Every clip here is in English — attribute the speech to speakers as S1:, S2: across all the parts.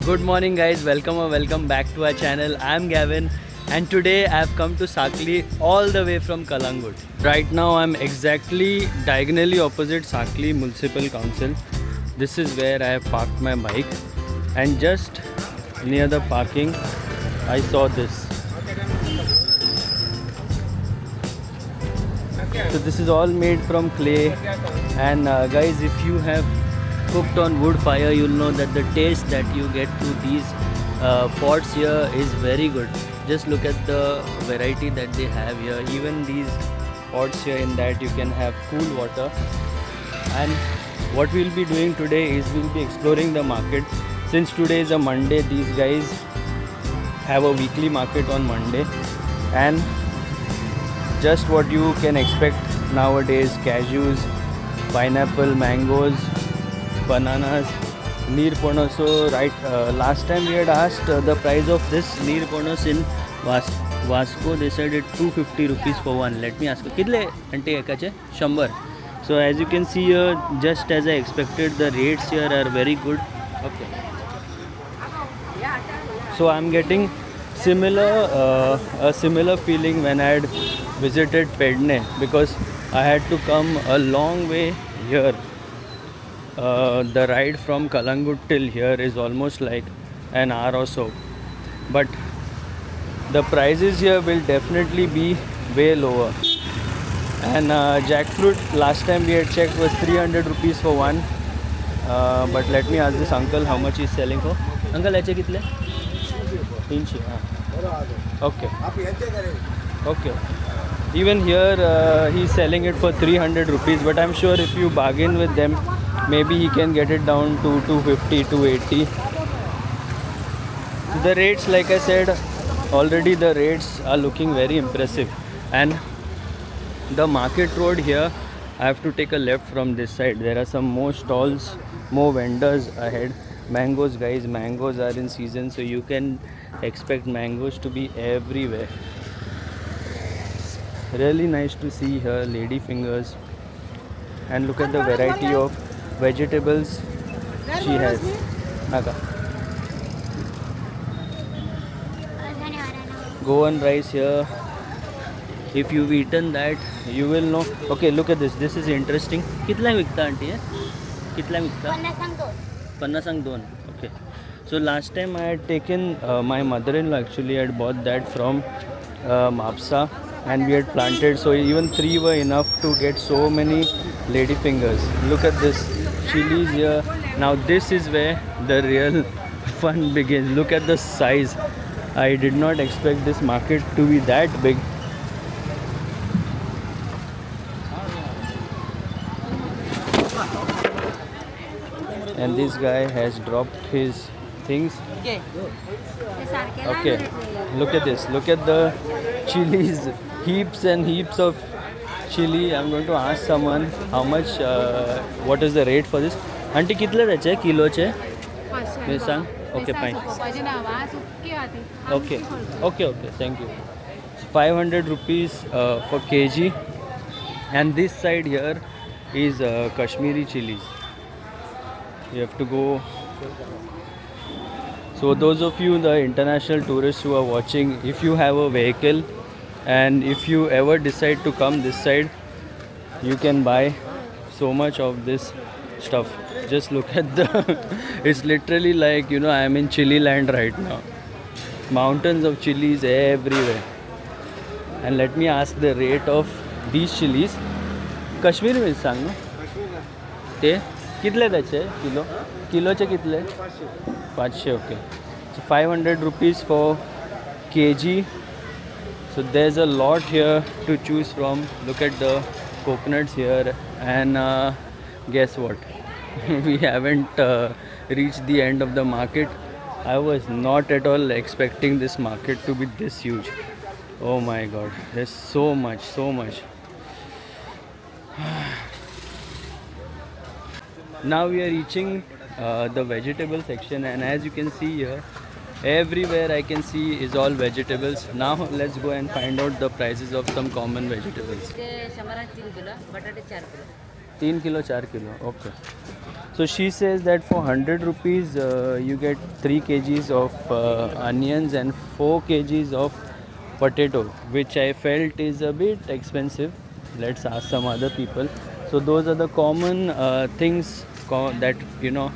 S1: Good morning guys, welcome back to our channel. I'm Gavin and today I've come to Sakli all the way from Kalangut. Right now I'm exactly diagonally opposite Sakli Municipal Council. This is where I have parked my bike and just near the parking I saw this. So this is all made from clay and guys, if you have cooked on wood fire, you'll know that the taste that you get through these pots here is very good. Just look at the variety that they have here. Even these pots here, in that you can have cool water. And what we'll be doing today is we'll be exploring the market. Since today is a Monday, these guys have a weekly market on Monday, and just what you can expect nowadays: cashews, pineapple, mangoes, bananas, neerponos. So last time we had asked the price of this neerponos in Vasco. They said it 250 rupees for one. Let me ask you, कितले अंटे एकाचे 100. So as you can see here, just as I expected, the rates here are very good. Okay. So I'm getting a similar feeling when I had visited Pedne, because I had to come a long way here. The ride from Kalangut till here is almost like an hour or so, but the prices here will definitely be way lower. And jackfruit, last time we had checked, was 300 rupees for one, but let me ask this uncle how much he's selling for. Uncle, ऐसे कितने? 300. Okay. Okay. Even here he's selling it for 300 rupees, but I'm sure if you bargain with them, maybe he can get it down to 250, 280. The rates, like I said, already the rates are looking very impressive. And the market road here, I have to take a left from this side. There are some more stalls, more vendors ahead. Mangoes, guys, mangoes are in season, so you can expect mangoes to be everywhere. Really nice to see here lady fingers, and look at the variety of vegetables she has. Naga. Goan rice here. If you've eaten that, you will know. Okay, look at this. This is interesting. कितला विकता aunty है? कितला विकता? 50 2. Okay. So last time I had taken my mother-in-law actually had bought that from Mapsa, and we had planted, so even 3 were enough to get so many lady fingers. Look at this chilies here. Now this is where the real fun begins. Look at the size. I did not expect this market to be that big. And this guy has dropped his things. Okay, look at this. Look at the chilies. Heaps and heaps of chili. I'm going to ask someone how much, what is the rate for this. Auntie, कितले त्याचे किलोचे? मी सांग. Okay, fine. Okay, thank you. 500 rupees for kg. And this side here is Kashmiri chilies. You have to go. So those of you, the international tourists who are watching, if you have a vehicle and if you ever decide to come this side, you can buy so much of this stuff. Just look at it's literally like, you know, I am in chili land right now. Mountains of chilies everywhere. And let me ask the rate of these chilies. Kashmiri में सांग ना? ते कितले त्याचे kilo? किलोचे कितले? 500. Okay. So 500 rupees for kg. So there's a lot here to choose from. Look at the coconuts here, and guess what? We haven't reached the end of the market. I was not at all expecting this market to be this huge. Oh my god, there's so much. Now we are reaching the vegetable section, and as you can see here, everywhere I can see is all vegetables. Now let's go and find out the prices of some common vegetables. 3 kilo, 4 kilo. Okay. So she says that for 100 rupees you get 3 kgs of onions and 4 kgs of potato, which I felt is a bit expensive. Let's ask some other people. So those are the common things that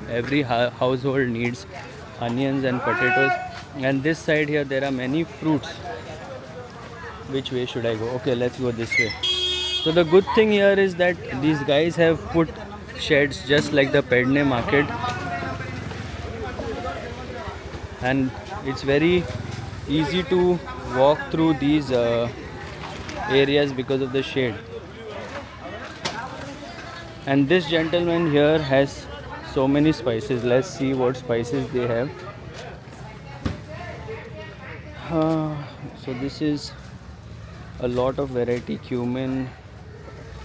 S1: every household needs: onions and potatoes. And this side here there are many fruits. Which way should I go? Okay, let's go this way. So the good thing here is that these guys have put sheds just like the Pedne market, and it's very easy to walk through these areas because of the shade. And this gentleman here has so many spices. Let's see what spices they have. So this is a lot of variety: cumin,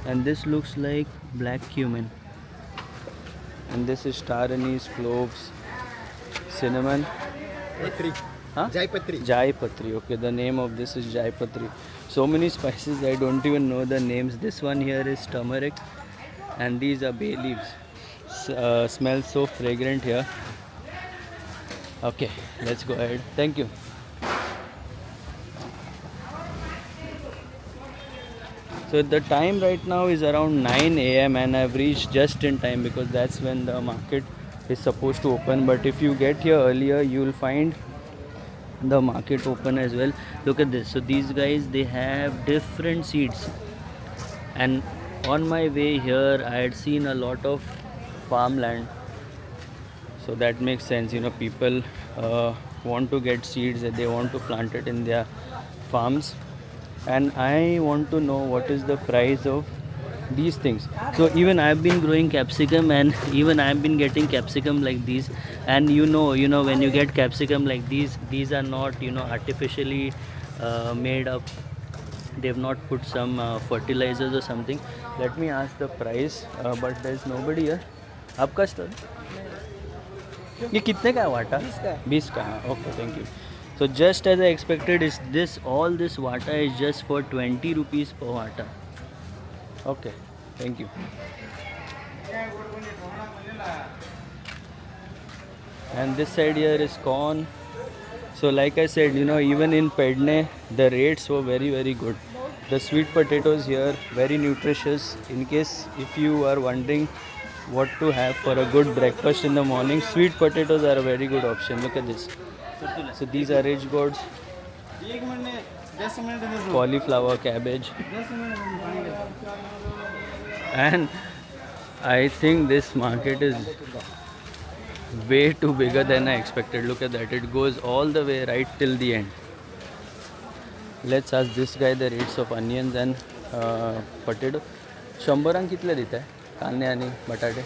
S1: and this looks like black cumin, and this is star anise, cloves, cinnamon.
S2: Patri.
S1: Huh?
S2: Jai Patri.
S1: Jai Patri. Okay, the name of this is Jai Patri. So many spices, I don't even know the names. This one here is turmeric, and these are bay leaves. Smells so fragrant here. Okay, let's go ahead. Thank you. So the time right now is around 9 a.m. and I've reached just in time because that's when the market is supposed to open. But if you get here earlier, you will find the market open as well. Look at this. So these guys, they have different seeds, and on my way here I had seen a lot of farmland, so that makes sense. People want to get seeds and they want to plant it in their farms, and I want to know what is the price of these things. So even I've been growing capsicum, and even I've been getting capsicum like these. And when you get capsicum like these are not artificially made up. They've not put some fertilizers or something. Let me ask the price, but there's nobody here. आपका store ये कितने का है वाटा? 20 का. Okay, thank you. So just as I expected, is all this vata is just for 20 rupees per vata. Okay, thank you. And this side here is corn. So like I said, even in Pedne, the rates were very, very good. The sweet potatoes here, very nutritious. In case if you are wondering what to have for a good breakfast in the morning, sweet potatoes are a very good option. Look at this. So these are rich gourds, cauliflower, cabbage, and I think this market is way too bigger than I expected. Look at that, it goes all the way right till the end. Let's ask this guy the rates of onions and potato. 100 कितले देता है कांदे आणि बटाटे?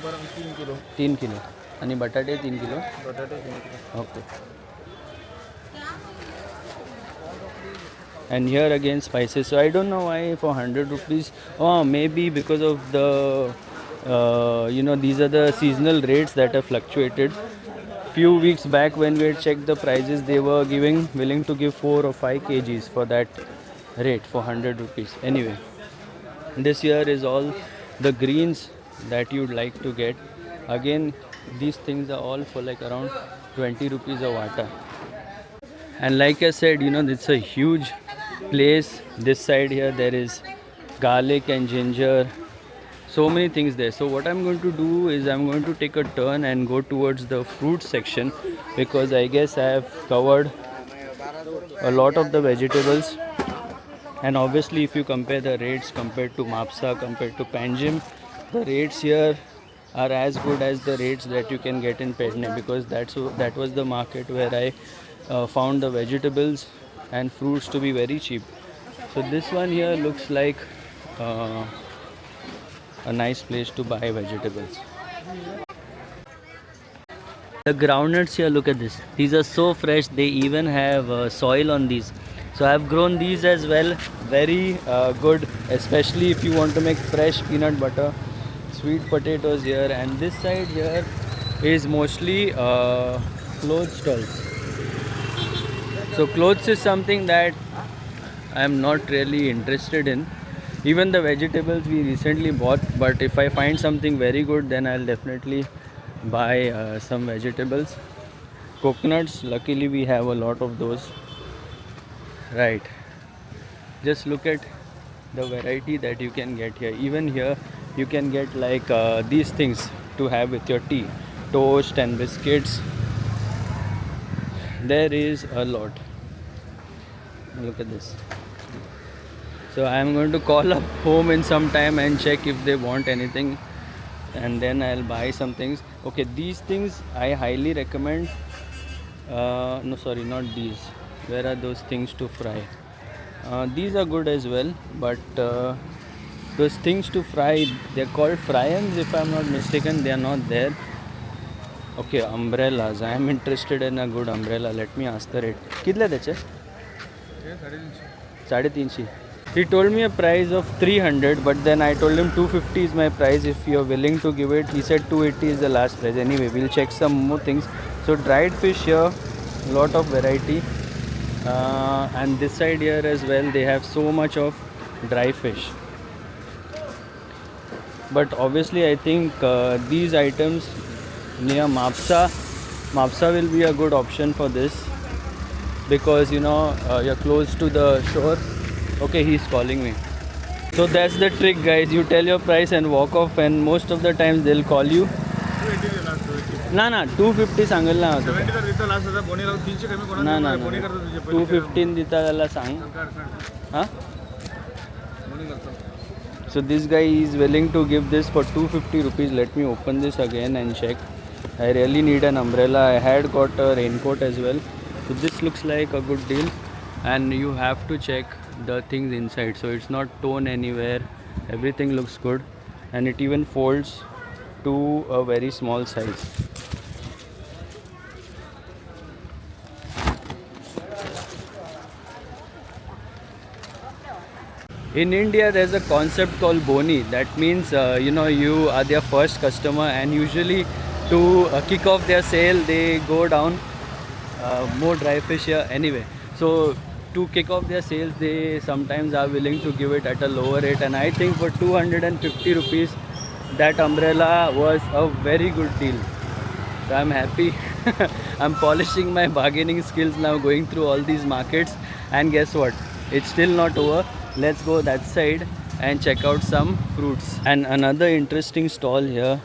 S2: 3 kilo.
S1: 3 kilo आणि बटाटे 3 kilo.
S2: बटाटे 3 kilo.
S1: Okay. And here again spices. So I don't know why for 100 rupees. Oh, maybe because of the these are the seasonal rates that have fluctuated. Few weeks back when we had checked the prices, they were willing to give 4 or 5 kgs for that rate for 100 rupees. Anyway, this here is all the greens that you'd like to get. Again, these things are all for like around 20 rupees a vata. And like I said, it's a huge place. This side here there is garlic and ginger, so many things there. So what I'm going to do is I'm going to take a turn and go towards the fruit section, because I guess I have covered a lot of the vegetables. And obviously if you compare the rates compared to Mapsa, compared to Panjim, the rates here are as good as the rates that you can get in Pedne, because that was the market where I found the vegetables and fruits to be very cheap. So this one here looks like a nice place to buy vegetables. The groundnuts here, look at this. These are so fresh. They even have soil on these. So I have grown these as well. Very good, especially if you want to make fresh peanut butter. Sweet potatoes here, and this side here is mostly clothes stalls. So clothes is something that I am not really interested in. Even the vegetables we recently bought, but if I find something very good, then I'll definitely buy some vegetables. Coconuts, luckily we have a lot of those. Right. Just look at the variety that you can get here. Even here, you can get like these things to have with your tea, toast and biscuits. There is a lot. Look at this. So I am going to call up home in some time and check if they want anything, and then I'll buy some things. Okay, these things I highly recommend. No, sorry, not these. Where are those things to fry? These are good as well, but those things to fry, they're called fryans if I'm not mistaken. They are not there. Okay, umbrellas. I am interested in a good umbrella. Let me ask the rate. कितले त्याचे?
S2: हे 350.
S1: 350. He told me a price of 300, but then I told him 250 is my price. If you're willing to give it, he said 280 is the last price. Anyway, we'll check some more things. So dried fish here, lot of variety, and this side here as well. They have so much of dry fish. But obviously, I think these items near Mapsa will be a good option for this, because you know you're close to the shore. Okay, he's calling me. So that's the trick, guys. You tell your price and walk off, and most of the times they'll call you.
S2: 280 they last 280.
S1: ना 250 सांगेल ना
S2: 70 तर तिथं last होता बोनी लावून 300 कमी कोणा
S1: ना ना
S2: बोनी करतो तुझे पहिले
S1: 215 दिता त्याला सांग.
S2: काढ
S1: हां.
S2: बोनी करतो.
S1: So this guy is willing to give this for 250 rupees. Let me open this again and check. I really need an umbrella. I had got a raincoat as well. So this looks like a good deal, and you have to check the things inside. So it's not torn anywhere. Everything looks good, and it even folds to a very small size. In India, there's a concept called boni. That means, you are their first customer, and usually to kick off their sale, they go down more dry fish here anyway. So to kick off their sales, they sometimes are willing to give it at a lower rate. And I think for 250 rupees, that umbrella was a very good deal. So I'm happy. I'm polishing my bargaining skills now, going through all these markets. And guess what? It's still not over. Let's go that side and check out some fruits. And another interesting stall here,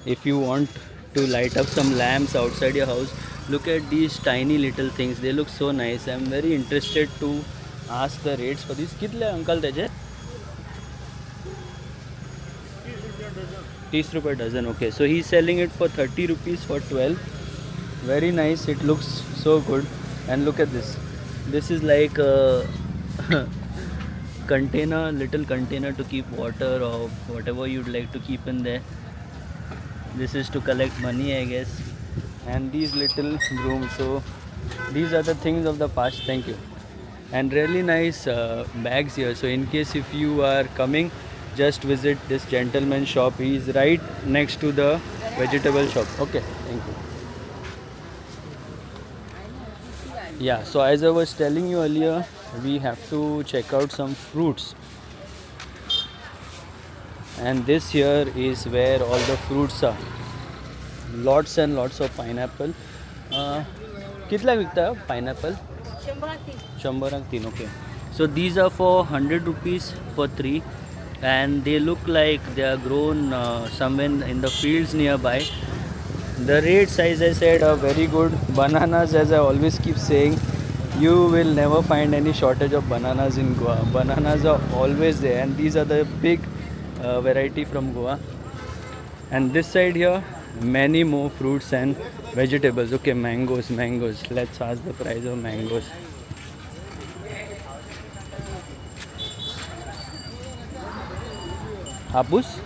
S1: if you want to light up some lamps outside your house, look at these tiny little things. They look so nice. I'm very interested to ask the rates for these. कितले uncle त्याचे? 30 रुपये dozen. Okay, so he's selling it for 30 rupees for 12. Very nice. It looks so good. And look at this. This is like a little container to keep water or whatever you'd like to keep in there. This is to collect money, I guess. And these little brooms. So these are the things of the past. Thank you. And really nice bags here. So in case if you are coming, just visit this gentleman's shop. He is right next to the vegetable shop. Okay, thank you. Yeah, so as I was telling you earlier, we have to check out some fruits. And this here is where all the fruits are. Lots and lots of pineapple. कितला विकता है pineapple? 100 okay. So these are for 100 rupees for 3, and they look like they are grown somewhere in the fields nearby. The rates, as I said, are very good. Bananas, as I always keep saying, you will never find any shortage of bananas in Goa. Bananas are always there, and these are the big variety from Goa. And this side here, many more fruits and vegetables. Okay, mangoes. Let's ask the price of mangoes. Hapus?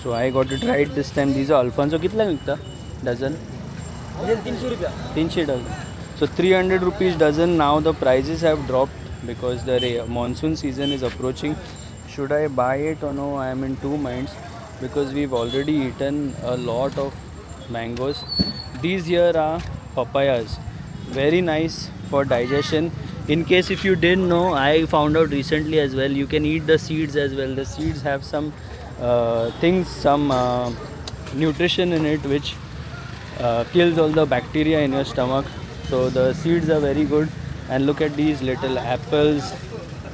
S1: So I got it right this time. These are Alfonso. कितला मिलता dozen?
S2: 300 रुपया.
S1: 300 dozen. So 300 rupees dozen. Now the prices have dropped because the monsoon season is approaching. Should I buy it or no? I am in two minds, because we've already eaten a lot of mangoes. These here are papayas. Very nice for digestion. In case if you didn't know, I found out recently as well, you can eat the seeds as well. The seeds have some nutrition in it which kills all the bacteria in your stomach. So the seeds are very good. And look at these little apples,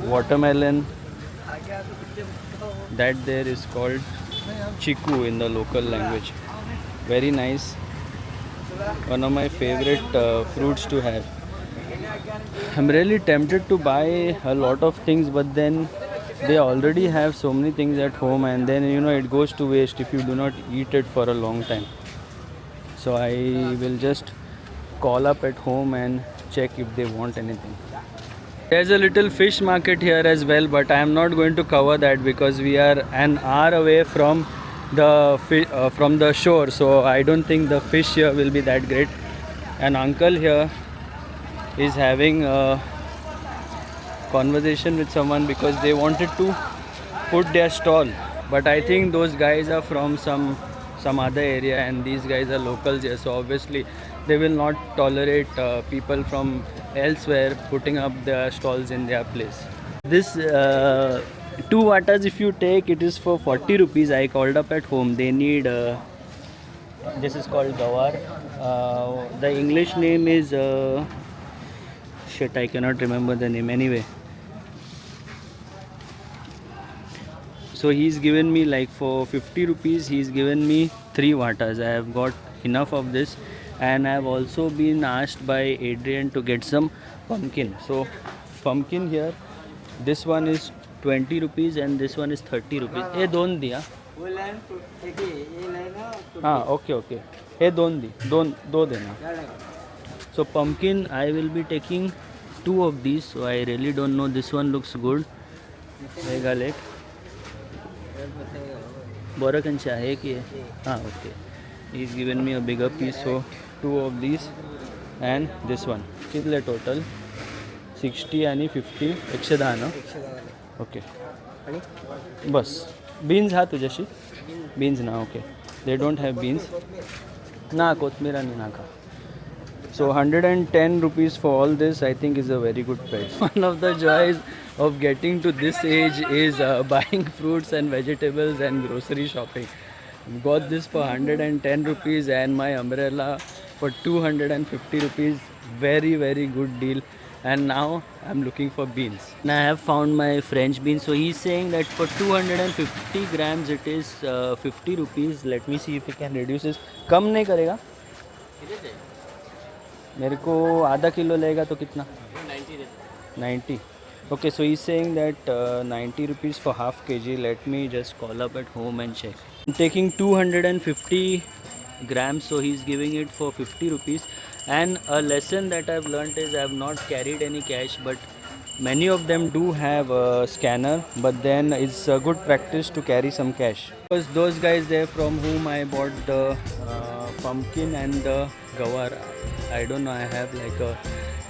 S1: watermelon. That there is called chiku in the local language. Very nice. One of my favorite fruits to have. I'm really tempted to buy a lot of things, but then they already have so many things at home, and then it goes to waste if you do not eat it for a long time. So I will just call up at home and check if they want anything. There's a little fish market here as well, but I am not going to cover that because we are an hour away from the shore, so I don't think the fish here will be that great. An uncle here is having a conversation with someone because they wanted to put their stall, but I think those guys are from some other area and these guys are locals here, so obviously they will not tolerate people from elsewhere putting up their stalls in their place. This 2 vatas if you take, it is for 40 rupees. I called up at home. They need this is called gawar. The English name is I cannot remember the name anyway. So he's given me, like, for 50 rupees he's given me 3 vatas. I have got enough of this, and I have also been asked by Adrian to get some pumpkin. So pumpkin here, this one is 20 rupees and this one is 30 rupees. Hey, don't diya. Okay. Hey, don't di. Do dena. So pumpkin, I will be taking 2 of these. So I really don't know. This one looks good. Mega lake. Borakancha hai ki? Okay. He's given me a bigger piece, so 2 of these and this one. Kitle total? 60 and 50. 110 na? Okay. Bas. Beans ha tujashi? Beans na, okay. They don't have beans. Na, kotmira ni naka. So 110 rupees for all this, I think, is a very good price. One of the joys of getting to this age is buying fruits and vegetables and grocery shopping. Got this for 110 rupees and my umbrella for 250 rupees. Very, very good deal. And now I'm looking for beans. And I have found my French beans. So he's saying that for 250 grams it is 50 rupees. Let me see if he can reduce this. कम नहीं करेगा? मेरे को आधा kilo लेगा तो कितना? 90. Okay, so he's saying that 90 rupees for half kg. Let me just call up at home and check. I'm taking 250 grams, so he's giving it for 50 rupees. And a lesson that I've learnt is I have not carried any cash, but many of them do have a scanner, but then it's a good practice to carry some cash. Because those guys there from whom I bought the pumpkin and the gawar, I don't know, I have like a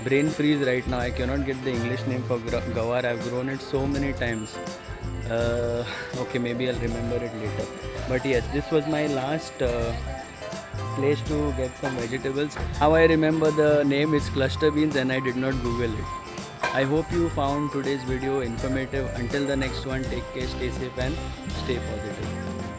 S1: brain freeze right now. I cannot get the English name for gawar. I've grown it so many times. Okay, maybe I'll remember it later. But yes, this was my last place to get some vegetables. How I remember the name is cluster beans and I did not Google it. I hope you found today's video informative. Until the next one, take care, stay safe and stay positive.